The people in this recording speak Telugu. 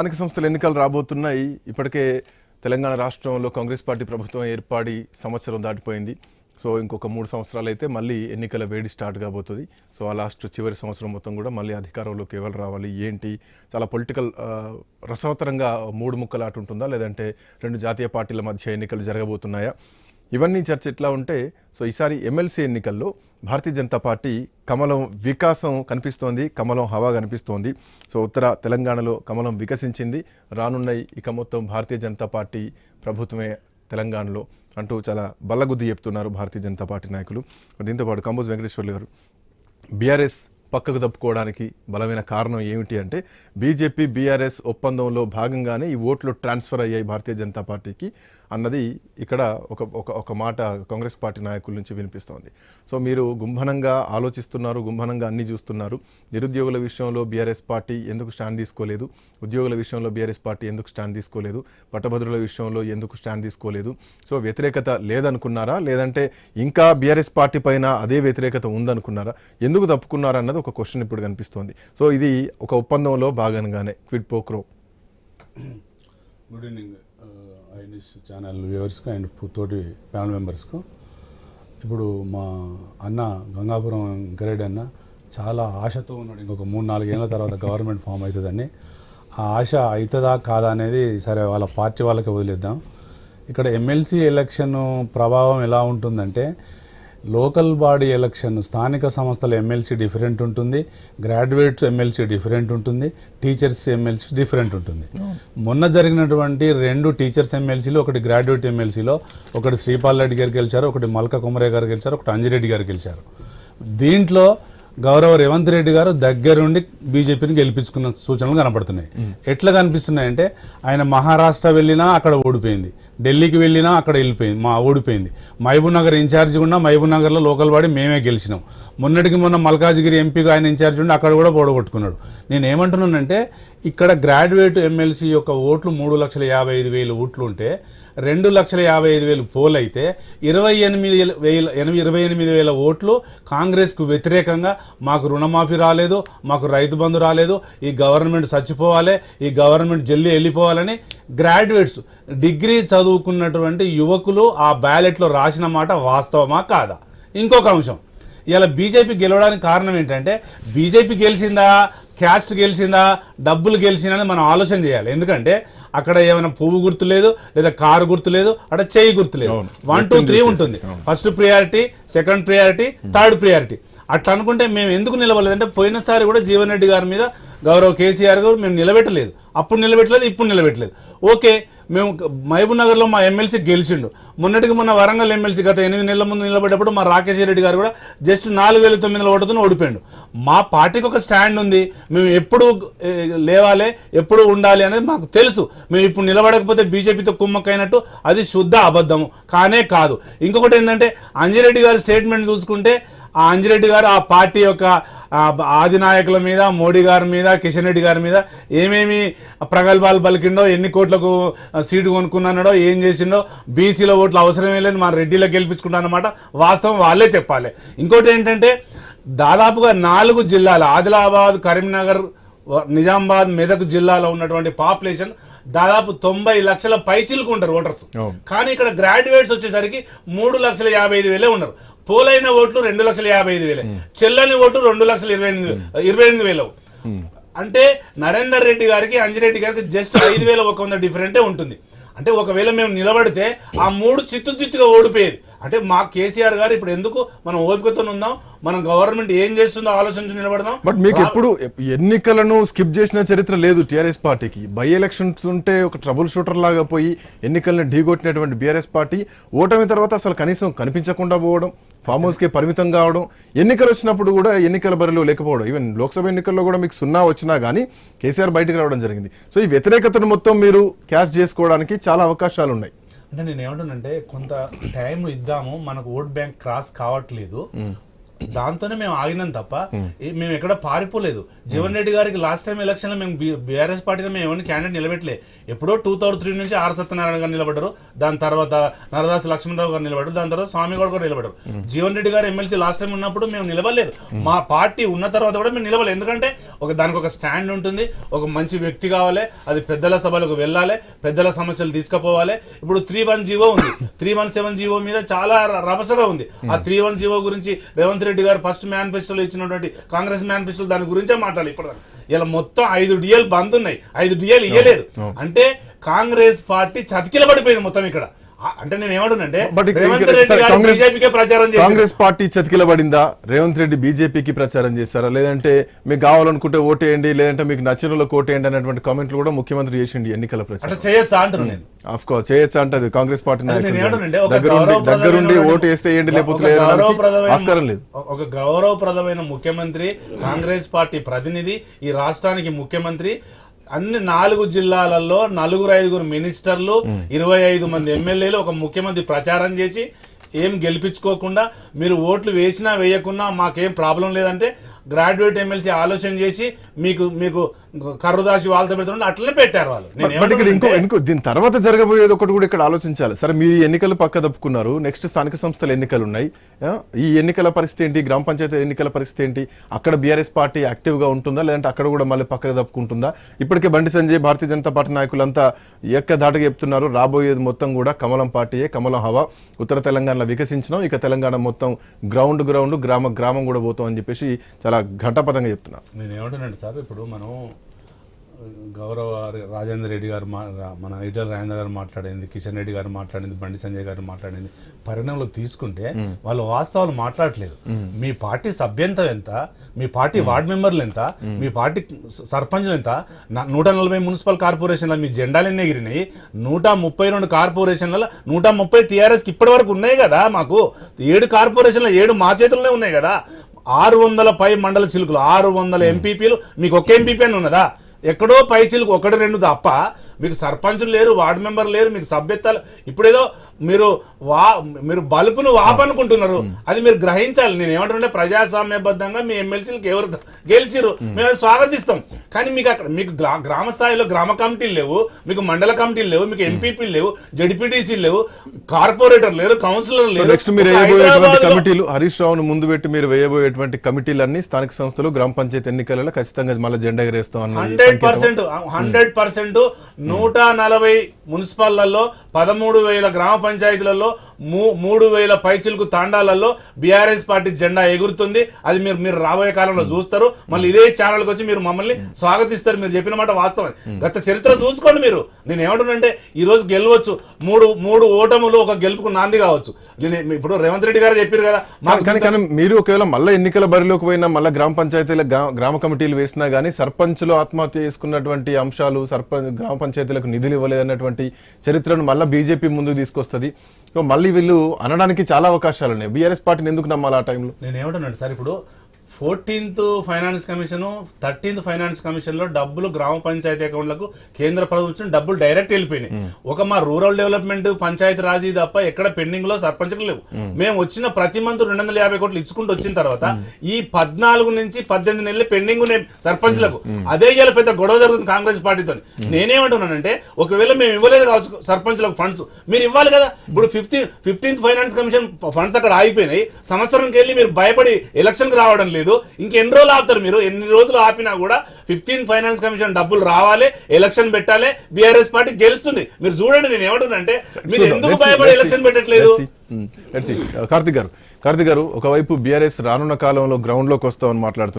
స్థానిక సంస్థల ఎన్నికలు రాబోతున్నాయి. ఇప్పటికే తెలంగాణ రాష్ట్రంలో కాంగ్రెస్ పార్టీ ప్రభుత్వం ఏర్పడి సంవత్సరం దాటిపోయింది. సో ఇంకొక 3 సంవత్సరాలు అయితే మళ్ళీ ఎన్నికల వేడి స్టార్ట్ కాబోతుంది. సో ఆ చివరి సంవత్సరం మొత్తం కూడా మళ్ళీ అధికారంలోకి ఎవరు రావాలి ఏంటి, చాలా పొలిటికల్ రసవత్తరంగా 3 ముక్కలాట ఉంటుందా, లేదంటే 2 జాతీయ పార్టీల మధ్య ఎన్నికలు జరగబోతున్నాయా, ఇవన్నీ చర్చ ఎట్లా ఉంటే, సో ఈసారి ఎమ్మెల్సీ ఎన్నికల్లో భారతీయ జనతా పార్టీ కమలం వికాసం కనిపిస్తోంది, కమలం హవా కనిపిస్తోంది. సో ఉత్తర తెలంగాణలో కమలం వికసించింది, రానున్నాయి ఇక మొత్తం భారతీయ జనతా పార్టీ ప్రభుత్వమే తెలంగాణలో అంటూ చాలా బల్లగుద్ది చెప్తున్నారు భారతీయ జనతా పార్టీ నాయకులు. దీంతోపాటు కంబోజ్ వెంకటేశ్వర్లు గారు, బీఆర్ఎస్ పక్కకు తప్పుకోవడానికి బలమైన కారణం ఏమిటి అంటే, బీజేపీ బీఆర్ఎస్ ఒప్పందంలో భాగంగానే ఈ ఓట్లు ట్రాన్స్ఫర్ అయ్యాయి భారతీయ జనతా పార్టీకి అన్నది ఇక్కడ ఒక మాట కాంగ్రెస్ పార్టీ నాయకుల నుంచి వినిపిస్తోంది. సో మీరు గుంభనంగా ఆలోచిస్తున్నారు, గుంభనంగా అన్ని చూస్తున్నారు. నిరుద్యోగుల విషయంలో బీఆర్ఎస్ పార్టీ ఎందుకు స్టాండ్ తీసుకోలేదు, ఉద్యోగుల విషయంలో బీఆర్ఎస్ పార్టీ ఎందుకు స్టాండ్ తీసుకోలేదు, పట్టభద్రుల విషయంలో ఎందుకు స్టాండ్ తీసుకోలేదు. సో వ్యతిరేకత లేదనుకున్నారా, లేదంటే ఇంకా బీఆర్ఎస్ పార్టీ పైన అదే వ్యతిరేకత ఉందనుకున్నారా, ఎందుకు తప్పుకున్నారా అన్నది ఒక క్వశ్చన్ ఇప్పుడు కనిపిస్తోంది. సో ఇది ఒక ఒప్పందంలో భాగంగానే క్విడ్ పోక్రో. గుడ్ ఈవినింగ్ ఐన్యూస్ ఛానల్ వ్యూవర్స్కు అండ్ తోటి ప్యానల్ మెంబర్స్కు. ఇప్పుడు మా అన్న గంగాపురం గరేడ్ అన్న చాలా ఆశతో ఉన్నాడు, ఇంకొక 3-4 ఏళ్ళ తర్వాత గవర్నమెంట్ ఫామ్ అవుతుందని. ఆ ఆశ అవుతుందా కాదా అనేది సరే వాళ్ళ పార్టీ వాళ్ళకి వదిలేద్దాం. ఇక్కడ ఎమ్మెల్సీ ఎలక్షన్ ప్రభావం ఎలా ఉంటుందంటే, లోకల్ బాడీ ఎలక్షన్ స్థానిక సంస్థల ఎమ్మెల్సీ డిఫరెంట్ ఉంటుంది, గ్రాడ్యుయేట్స్ ఎమ్మెల్సీ డిఫరెంట్ ఉంటుంది, టీచర్స్ ఎమ్మెల్సీ డిఫరెంట్ ఉంటుంది. మొన్న జరిగినటువంటి 2 టీచర్స్ ఎమ్మెల్సీలు, ఒకటి గ్రాడ్యుయేట్ ఎమ్మెల్సీలో ఒకటి శ్రీపాల్ రెడ్డి గారు గెలిచారు, ఒకటి మల్క కుమరయ్య గారు గెలిచారు, ఒకటి అంజిరెడ్డి గారు గెలిచారు. దీంట్లో గౌరవ రేవంత్ రెడ్డి గారు దగ్గరుండి బీజేపీని గెలిపించుకున్న సూచనలు కనపడుతున్నాయి. ఎట్లా కనిపిస్తున్నాయంటే, ఆయన మహారాష్ట్ర వెళ్ళినా అక్కడ ఓడిపోయింది, ఢిల్లీకి వెళ్ళినా అక్కడ ఓడిపోయింది. మహబూబ్ నగర్ ఇన్ఛార్జి ఉన్నా మహబూబ్ నగర్లో లోకల్ బాడీ మేమే గెలిచినాం. మొన్న మల్కాజ్గిరి ఎంపీగా ఆయన ఇన్ఛార్జి ఉండి అక్కడ కూడా ఓడగొట్టుకున్నాడు. నేను ఏమంటున్నానంటే, ఇక్కడ గ్రాడ్యుయేట్ ఎమ్మెల్సీ యొక్క ఓట్లు 3,55,000 ఓట్లు ఉంటే 2,55,000 పోల్ అయితే 28,000 ఓట్లు కాంగ్రెస్కు వ్యతిరేకంగా, మాకు రుణమాఫీ రాలేదు, మాకు రైతు బంధు రాలేదు, ఈ గవర్నమెంట్ చచ్చిపోవాలి, ఈ గవర్నమెంట్ జల్దీ వెళ్ళిపోవాలని గ్రాడ్యుయేట్స్ డిగ్రీ చదువుకున్నటువంటి యువకులు ఆ బ్యాలెట్లో రాసిన మాట వాస్తవమా కాదా? ఇంకొక అంశం, ఇలా బీజేపీ గెలవడానికి కారణం ఏంటంటే, బీజేపీ గెలిచిందా, క్యాస్ట్ గెలిచిందా, డబ్బులు గెలిచిందా అని మనం ఆలోచన చేయాలి. ఎందుకంటే అక్కడ ఏమైనా పువ్వు గుర్తు లేదు, లేదా కారు గుర్తు లేదు, అక్కడ చేయి గుర్తు లేదు. 1, 2, 3 ఉంటుంది. First priority, second priority, third priority. అట్లా అనుకుంటే మేము ఎందుకు నిలబడలేదంటే, పోయినసారి కూడా జీవన్ రెడ్డి గారి మీద గౌరవ కేసీఆర్ గారు మేము నిలబెట్టలేదు, అప్పుడు నిలబెట్టలేదు, ఇప్పుడు నిలబెట్టలేదు. ఓకే, మేము మహబూబ్ నగర్లో మా ఎమ్మెల్సీ గెలిచిండు. మొన్న వరంగల్ ఎమ్మెల్సీ గత 8 నెలల ముందు నిలబడ్డప్పుడు మా రాకేష్ రెడ్డి గారు కూడా జస్ట్ 4,900 ఓటుతో ఓడిపోయాడు. మా పార్టీకి ఒక స్టాండ్ ఉంది, మేము ఎప్పుడు లేవాలి, ఎప్పుడు ఉండాలి అనేది మాకు తెలుసు. మేము ఇప్పుడు నిలబడకపోతే బీజేపీతో కుమ్మక్కైనట్టు, అది శుద్ధ అబద్ధము కానే కాదు. ఇంకొకటి ఏంటంటే, అంజిరెడ్డి గారి స్టేట్మెంట్ చూసుకుంటే, ఆ అంజిరెడ్డి గారు ఆ పార్టీ యొక్క ఆది నాయకుల మీద, మోడీ గారి మీద, కిషన్ రెడ్డి గారి మీద ఏమేమి ప్రగల్భాలు పలికిండో, ఎన్ని కోట్లకు సీటు కొనుక్కున్నాడో, ఏం చేసిండో, బీసీలో ఓట్లు అవసరమే లేదు, మా రెడ్డిలో గెలిపించుకుంటా అన్నమాట వాస్తవం వాళ్ళే చెప్పాలి. ఇంకోటి ఏంటంటే, దాదాపుగా 4 జిల్లాలు, ఆదిలాబాద్, కరీంనగర్, నిజామాబాద్, మెదక్ జిల్లాలో ఉన్నటువంటి పాపులేషన్ దాదాపు 90 లక్షల పైచిలకు ఉంటారు ఓటర్స్. కానీ ఇక్కడ గ్రాడ్యుయేట్స్ వచ్చేసరికి 3,55,000 ఉన్నారు. పోలైన ఓట్లు 2,55,000, చెల్లని ఓట్లు 2,28,000. అంటే నరేందర్ రెడ్డి గారికి, అంజిరెడ్డి గారికి జస్ట్ 5,100 డిఫరెంటే ఉంటుంది. అంటే ఒకవేళ మేము నిలబడితే ఆ 3 చిత్తుగా ఓడిపోయేది. అంటే మా కేసీఆర్ గారు ఇప్పుడు ఎందుకు మనం ఓపికతో ఉందాం, మనం గవర్నమెంట్ ఏం చేస్తుందో ఆలోచించి నిలబడదాం. బట్ మీకు ఎప్పుడు ఎన్నికలను స్కిప్ చేసిన చరిత్ర లేదు టీఆర్ఎస్ పార్టీకి. బై ఎలక్షన్స్ ఉంటే ఒక ట్రబుల్ షూటర్ లాగా పోయి ఎన్నికలను ఢీగొట్టినటువంటి బీఆర్ఎస్ పార్టీ ఓటమి తర్వాత అసలు కనీసం కనిపించకుండా పోవడం, ఫామ్ హౌస్ కే పరిమితం కావడం, ఎన్నికలు వచ్చినప్పుడు కూడా ఎన్నికల బరిలో లేకపోవడం, ఈవెన్ లోక్సభ ఎన్నికల్లో కూడా మీకు 0 వచ్చినా కానీ కేసీఆర్ బయటకు రావడం జరిగింది. సో ఈ వ్యతిరేకతను మొత్తం మీరు క్యాష్ చేసుకోవడానికి చాలా అవకాశాలు ఉన్నాయి. అంటే నేను ఏమంటున్నానంటే, కొంత టైం ఇద్దాము, మనకు ఓట్ బ్యాంక్ క్రాస్ కావట్లేదు, దాంతోనే మేము ఆగినాం తప్ప మేము ఎక్కడ పారిపోలేదు. జీవన్ రెడ్డి గారికి లాస్ట్ టైం ఎలక్షన్ లో మేము బీఆర్ఎస్ పార్టీలో మేము ఎవరిని క్యాండిడేట్ నిలబెట్టలే. ఎప్పుడో 2003 నుంచి ఆర్ సత్యనారాయణ గారు నిలబడ్డారు, దాని తర్వాత నరదాసు లక్ష్మణరావు గారు నిలబడ్డారు, దాని తర్వాత స్వామిగౌడ్ గారు నిలబడ్డారు. జీవన్ రెడ్డి గారు ఎమ్మెల్సీ లాస్ట్ టైం ఉన్నప్పుడు మేము నిలబడలేదు. మా పార్టీ ఉన్న తర్వాత కూడా మేము నిలబడలేదు. ఎందుకంటే దానికి ఒక స్టాండ్ ఉంటుంది, ఒక మంచి వ్యక్తి కావాలి, అది పెద్దల సభలకు వెళ్ళాలి, పెద్దల సమస్యలు తీసుకుపోవాలి. ఇప్పుడు 310 ఉంది, 317 మీద చాలా రభసగా ఉంది. ఆ 310 గురించి రేవంత్ రెడ్డి గారు ఫస్ట్ మేనిఫెస్టోలో ఇచ్చినటువంటి కాంగ్రెస్ మేనిఫెస్టో దాని గురించే మాట్లాడాలి. ఇప్పుడు ఇలా మొత్తం 5 DL బంద్ ఉన్నాయి, 5 DL ఇయ్యలేదు. అంటే కాంగ్రెస్ పార్టీ చతికిల పడిపోయింది మొత్తం ఇక్కడ. అంటే నేను ఏమంటున్నానంటే రేవంత్ రెడ్డి గారు బీజేపీకే ప్రచారం చేశారు. కాంగ్రెస్ పార్టీ చతికిలబడిందా? రేవంత్ రెడ్డి బీజేపీకి ప్రచారం చేస్తారా? లేదంటే మీకు కావాలనుకుంటే ఓటేయండి, లేదంటే మీకు నచ్చిన వాళ్ళకి ఓటేయండి అనేటువంటి కామెంట్లు కూడా ముఖ్యమంత్రి చేసిండి ఎన్నికల ప్రచారం. అట్లా చేయొచ్చా అంటున్నాను నేను. ఆఫ్ కోర్స్ చేయొచ్చా అంటే కాంగ్రెస్ పార్టీ దగ్గరుండి దగ్గరుండి ఓటు వేస్తే ఏంటి, లేకపోతే ఆస్కారం లేదు. ఒక గౌరవప్రదమైన ముఖ్యమంత్రి, కాంగ్రెస్ పార్టీ ప్రతినిధి, ఈ రాష్ట్రానికి ముఖ్యమంత్రి, అన్ని 4 జిల్లాలలో 4-5 మినిస్టర్లు, 25 మంది ఎమ్మెల్యేలు, ఒక ముఖ్యమంత్రి ప్రచారం చేసి ఏం గెలిపించుకోకుండా మీరు ఓట్లు వేసినా వేయకున్నా మాకేం ప్రాబ్లం లేదంటే గ్రాడ్యుయేట్ ఎమ్మెల్సీ ఆలోచన చేసి మీకు కర్రుదాసి వాళ్ళతో పెడుతుంటే అట్లనే పెట్టారు వాళ్ళు. ఇంకో దీని తర్వాత జరగబోయేది ఒకటి కూడా ఇక్కడ ఆలోచించాలి. సరే మీరు ఎన్నికలు పక్క తప్పుకున్నారు, నెక్స్ట్ స్థానిక సంస్థల ఎన్నికలు ఉన్నాయి. ఈ ఎన్నికల పరిస్థితి ఏంటి? గ్రామ పంచాయతీ ఎన్నికల పరిస్థితి ఏంటి? అక్కడ బీఆర్ఎస్ పార్టీ యాక్టివ్ గా ఉంటుందా, లేదంటే అక్కడ కూడా మళ్ళీ పక్కకు తప్పుకుంటుందా? ఇప్పటికే బండి సంజయ్, భారతీయ జనతా పార్టీ నాయకులంతా ఏకధాటిగా చెప్తున్నారు, రాబోయేది మొత్తం కూడా కమలం పార్టీయే, కమలం హవా. ఉత్తర తెలంగాణలో వికసించినాం, ఇక తెలంగాణ మొత్తం గ్రౌండ్ గ్రామం కూడా పోతాం అని చెప్పేసి చాలా ఘంటాపథంగా చెప్తున్నారు. నేను ఏమంటానండి సార్, ఇప్పుడు మనం గౌరవ రాజేందర్ రెడ్డి గారు, మన ఈటల రాజేందర్ గారు మాట్లాడింది, కిషన్ రెడ్డి గారు మాట్లాడింది, బండి సంజయ్ గారు మాట్లాడింది, పరిణామంలో తీసుకుంటే వాళ్ళు వాస్తవాలు మాట్లాడలేదు. మీ పార్టీ సభ్యత ఎంత, మీ పార్టీ వార్డు మెంబర్లు ఎంత, మీ పార్టీ సర్పంచ్లు ఎంత, 140 మున్సిపల్ కార్పొరేషన్ల మీ జెండాలు ఎన్ని ఎగిరినాయి, 132 కార్పొరేషన్ల 130 టీఆర్ఎస్కి ఇప్పటి వరకు ఉన్నాయి కదా. మాకు 7 కార్పొరేషన్ల 7 మా చేతుల్లోనే ఉన్నాయి కదా. 600 పై మండల చిలుకులు, 600 ఎంపీపీలు, మీకు ఒక్క ఎంపీపీ అని ఉన్నదా? ఎక్కడో పై చిలుకు 1-2 తప్ప మీకు సర్పంచులు లేరు, వార్డు మెంబర్ లేరు, మీకు సభ్యతలు. ఇప్పుడేదో మీరు బలుపును వాపనుకుంటున్నారు, అది మీరు గ్రహించాలి. నేను ఏమంటుంటే ప్రజాస్వామ్యబద్ధంగా మీ ఎమ్మెల్సీలకు ఎవరు గెలిచిరు మేము స్వాగతిస్తాం. కానీ మీకు అక్కడ మీకు గ్రామ స్థాయిలో గ్రామ కమిటీలు లేవు, మీకు మండల కమిటీలు లేవు, మీకు ఎంపీపీలు లేవు, జడ్పీటీసీలు లేవు, కార్పొరేటర్ లేరు, కౌన్సిలర్ లేరు. నెక్స్ట్ మీరు వేయబోయేటువంటి కమిటీలు, హరీష్ రావును ముందు పెట్టి మీరు వేయబోయేటువంటి కమిటీలన్నీ స్థానిక సంస్థలు, గ్రామ పంచాయతీ ఎన్నికలలో ఖచ్చితంగా మళ్ళీ జెండా ఎగరేస్తాం అన్నది 100%. 140 మున్సిపాల్లో 13,000 గ్రామ పంచాయతీలలో 3,000 పైచిలకు తాండాలలో బీఆర్ఎస్ పార్టీ జెండా ఎగురుతుంది. అది మీరు రాబోయే కాలంలో చూస్తారు. మళ్ళీ ఇదే ఛానల్కి వచ్చి మీరు మమ్మల్ని స్వాగతిస్తారు. మీరు చెప్పిన మాట వాస్తవం. గత చరిత్ర చూసుకోండి మీరు. నేను ఏమంటున్నానంటే ఈ రోజు గెలవచ్చు, మూడు ఓటములు ఒక గెలుపుకు నాంది కావచ్చు. ఇప్పుడు రేవంత్ రెడ్డి గారు చెప్పారు కదా. కానీ మీరు ఒకవేళ మళ్ళీ ఎన్నికల బరిలోకి పోయినా, మళ్ళీ గ్రామ పంచాయతీల గ్రామ కమిటీలు వేసినా గానీ సర్పంచ్లు ఆత్మహత్య చేసుకున్నటువంటి అంశాలు, గ్రామ పంచాయతీలకు నిధులు ఇవ్వలేదన్నటువంటి చరిత్రను మళ్ళీ బీజేపీ ముందుకు తీసుకొస్తుంది. సో మళ్ళీ వీళ్ళు అనడానికి చాలా అవకాశాలు ఉన్నాయి. బీఆర్ఎస్ పార్టీని ఎందుకు నమ్మాలి ఆ టైంలో? నేను ఏమంటున్నాను సార్, ఇప్పుడు 14th finance commission, 13th finance commission లో డబ్బులు గ్రామ పంచాయతీ అకౌంట్లకు కేంద్ర ప్రభుత్వం డబ్బులు డైరెక్ట్ వెళ్ళిపోయినాయి. ఒక మా రూరల్ డెవలప్మెంట్ పంచాయతీ రాజీ తప్ప ఎక్కడ పెండింగ్ లో సర్పంచ్లు లేవు. మేము వచ్చిన ప్రతి మంత్ 250 కోట్లు ఇచ్చుకుంటూ వచ్చిన తర్వాత ఈ 14 నుంచి 18 నెలలు పెండింగ్ ఉన్నాయి సర్పంచ్లకు. అదే ఇవాళ పెద్ద గొడవ జరుగుతుంది కాంగ్రెస్ పార్టీతో. నేనేమంటున్నానంటే ఒకవేళ మేము ఇవ్వలేదు కావచ్చు సర్పంచ్లకు ఫండ్స్, మీరు ఇవ్వాలి కదా. ఇప్పుడు 15th ఫైనాన్స్ కమిషన్ ఫండ్స్ అక్కడ ఆగిపోయినాయి. సంవత్సరంకి వెళ్ళి మీరు భయపడి ఎలక్షన్ కి రావడం లేదు. ఇంకెన్ని రోజులు ఆపుతారు మీరు? ఎన్ని రోజులు ఆపినా కూడా 15th ఫైనాన్స్ కమిషన్ డబ్బులు రావాలి, ఎలక్షన్ పెట్టాలి, బీఆర్ఎస్ పార్టీ గెలుస్తుంది. మీరు చూడండి. నేను ఏమంటున్నానంటే మీరు ఎందుకు భయపడి ఎలక్షన్ పెట్టట్లేదు? కార్తిక్ గారు, ఒకవైపు బీఆర్ఎస్ రానున్న కాలంలో గ్రౌండ్ లోకి వస్తామని మాట్లాడుతున్నారు.